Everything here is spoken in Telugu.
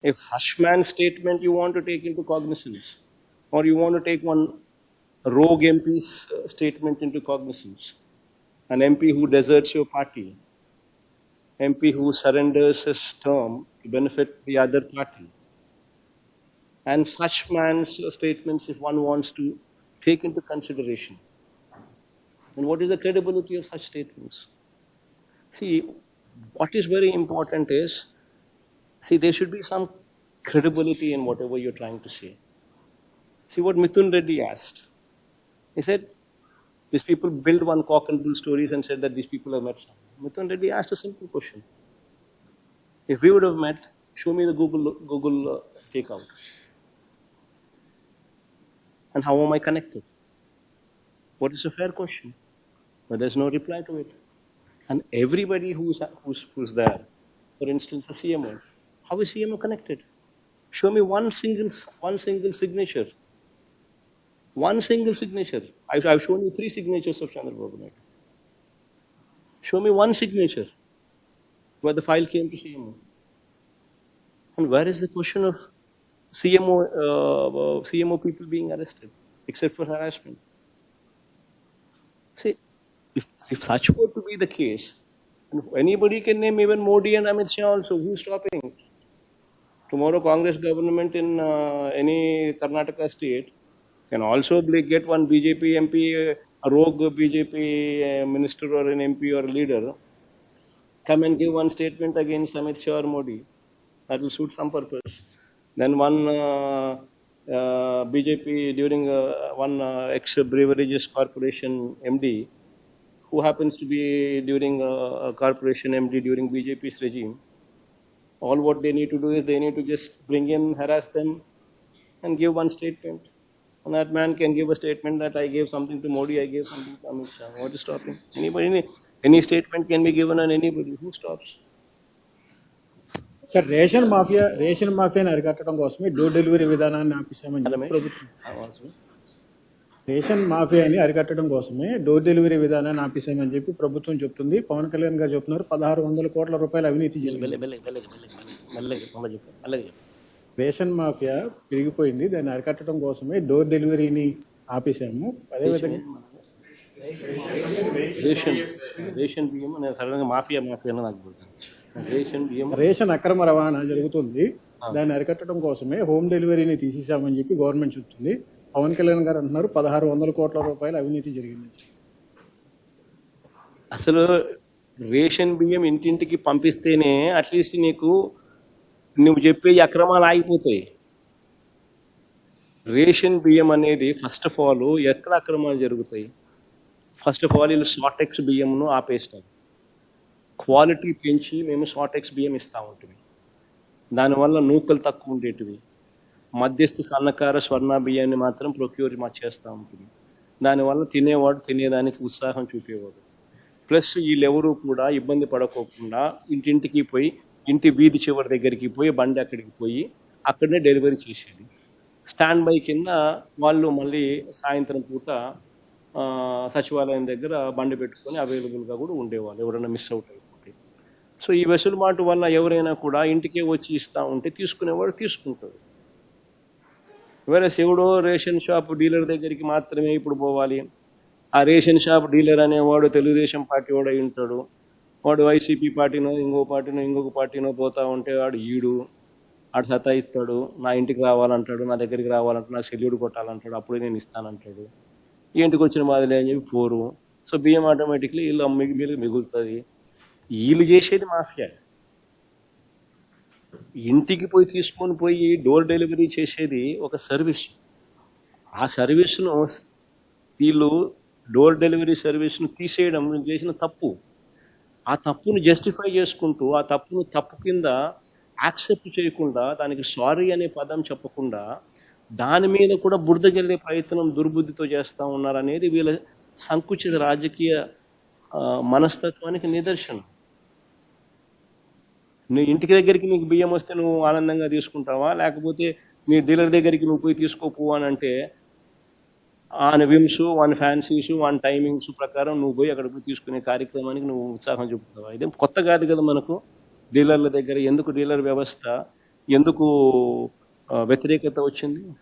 If such man's statement you want to take into cognizance, or you want to take one rogue MP's statement into cognizance, an MP who deserts your party, MP who surrenders his term to benefit the other party, and such man's statements, if one wants to take into consideration, then what is the credibility of such statements? See, what is very important is, there should be some credibility in whatever you're trying to say. See what Mithun Reddy asked. He said, these people build one cock and bull stories and said that these people have met someone. Mithun Reddy asked a simple question. If we would have met, show me the Google takeout. And how am I connected? What is a fair question? But there's no reply to it. And everybody who's there, for instance, the CMO, how is CMO connected? Show me one single signature. One single signature. I've shown you 3 signatures of Chandrababu Naidu. Show me one signature where the file came to CMO. And where is the question of CMO people being arrested, except for harassment? See, if such were to be the case, anybody can name even Modi and Amit Shah also. Who's stopping? Tomorrow, Congress government in any Karnataka state can also get one BJP MP, a rogue BJP minister or an MP or leader, come and give one statement against Amit Shah or Modi. That will suit some purpose. Then one BJP during one ex-Beverages Corporation MD, who happens to be during a corporation MD during BJP's regime, all what they need to do is they need to just bring in, harass them, and give one statement. And that man can give a statement that I gave something to Modi, I gave something to Amit Shah. What is stopping? Anybody? Any statement can be given on anybody. Who stops? Sir ration మాఫియాని అరికట్టడం కోసమే డోర్ డెలివరీ విధానాన్ని ఆపేశామని ప్రభుత్వం రేషన్ మాఫియాని అరికట్టడం కోసమే డోర్ డెలివరీ విధానాన్ని ఆపేశామని చెప్పి ప్రభుత్వం చెప్తుంది. పవన్ కళ్యాణ్ గారు చెప్తున్నారు 1600 కోట్ల రూపాయల అవినీతి జరిగింది. రేషన్ మాఫియా పెరిగిపోయింది, దాన్ని అరికట్టడం కోసమే డోర్ డెలివరీని ఆపేశాము. అదేవిధంగా రేషన్ అక్రమ రవాణా జరుగుతుంది, దాన్ని అరికట్టడం కోసమే హోమ్ డెలివరీని తీసేసామని చెప్పి గవర్నమెంట్ చెప్తుంది. పవన్ కళ్యాణ్ గారు అంటున్నారు 1600 కోట్ల రూపాయల అవినీతి జరిగింది. అసలు రేషన్ బియ్యం ఇంటింటికి పంపిస్తేనే అట్లీస్ట్ నువ్వు చెప్పే అక్రమాలు ఆగిపోతాయి. రేషన్ బియ్యం అనేది ఫస్ట్ ఆఫ్ ఆల్ ఎక్కడ అక్రమాలు జరుగుతాయి? ఫస్ట్ ఆఫ్ ఆల్ వీళ్ళు షార్టెక్స్ బియ్యంను ఆపేస్తారు. క్వాలిటీ పెంచి మేము షార్టెక్స్ బియ్యం ఇస్తూ ఉంటుంది. దానివల్ల నూకలు తక్కువ ఉండేటివి, మధ్యస్థ సన్నకార స్వర్ణ బియ్యాన్ని మాత్రం ప్రొక్యూర్ చేస్తూ ఉంటుంది. దానివల్ల తినేవాడు తినేదానికి ఉత్సాహం చూపేవాడు. ప్లస్ వీళ్ళెవరూ కూడా ఇబ్బంది పడకోకుండా ఇంటింటికి పోయి, ఇంటి వీధి చివరి దగ్గరికి పోయి, బండి అక్కడికి పోయి అక్కడనే డెలివరీ చేసేది. స్టాండ్ బై కింద వాళ్ళు మళ్ళీ సాయంత్రం పూట సచివాలయం దగ్గర బండి పెట్టుకొని అవైలబుల్గా కూడా ఉండేవాళ్ళు, ఎవరైనా మిస్ అవుట్ అయిపోతే. సో ఈ వెసులుబాటు వల్ల ఎవరైనా కూడా ఇంటికే వచ్చి ఇస్తూ ఉంటే తీసుకునేవాడు తీసుకుంటాడు. వేరే ఎవడో రేషన్ షాప్ డీలర్ దగ్గరికి మాత్రమే ఇప్పుడు పోవాలి. ఆ రేషన్ షాప్ డీలర్ అనేవాడు తెలుగుదేశం పార్టీ వాడు అయి ఉంటాడు. వాడు వైసీపీ పార్టీనో ఇంకొక పార్టీనో పోతా ఉంటే వాడు సతాయిస్తాడు. నా ఇంటికి రావాలంటాడు, నా దగ్గరికి రావాలంటాడు, నాకు సెల్యూడ్ కొట్టాలంటాడు, అప్పుడే నేను ఇస్తానంటాడు. ఇంటికి వచ్చిన మాదిలే అని చెప్పి పోరు. సో బియ్యం ఆటోమేటిక్లీ వీళ్ళు మిగులుతుంది. వీళ్ళు చేసేది మాఫియా. ఇంటికి పోయి తీసుకొని పోయి డోర్ డెలివరీ చేసేది ఒక సర్వీస్. ఆ సర్వీస్ను వీళ్ళు డోర్ డెలివరీ సర్వీస్ను తీసేయడం చేసిన తప్పు. ఆ తప్పును జస్టిఫై చేసుకుంటూ, ఆ తప్పును తప్పు కింద యాక్సెప్ట్ చేయకుండా, దానికి సారీ అనే పదం చెప్పకుండా దాని మీద కూడా బురద జల్లే ప్రయత్నం దుర్బుద్ధితో చేస్తూ ఉన్నారనేది వీళ్ళ సంకుచిత రాజకీయ మనస్తత్వానికి నిదర్శనం. నీ ఇంటికి దగ్గరికి నీకు బియ్యం వస్తే నువ్వు ఆనందంగా తీసుకుంటావా? లేకపోతే నీ డీలర్ దగ్గరికి నువ్వు పోయి తీసుకోపో అని అంటే own whims, own fancies, own timings ప్రకారం నువ్వు పోయి అక్కడ పోయి తీసుకునే కార్యక్రమానికి నువ్వు ఉత్సాహం చూపుతావా? ఇదేం కొత్త కాదు కదా మనకు. డీలర్ల దగ్గర ఎందుకు డీలర్ వ్యవస్థ ఎందుకు వ్యతిరేకత వచ్చింది?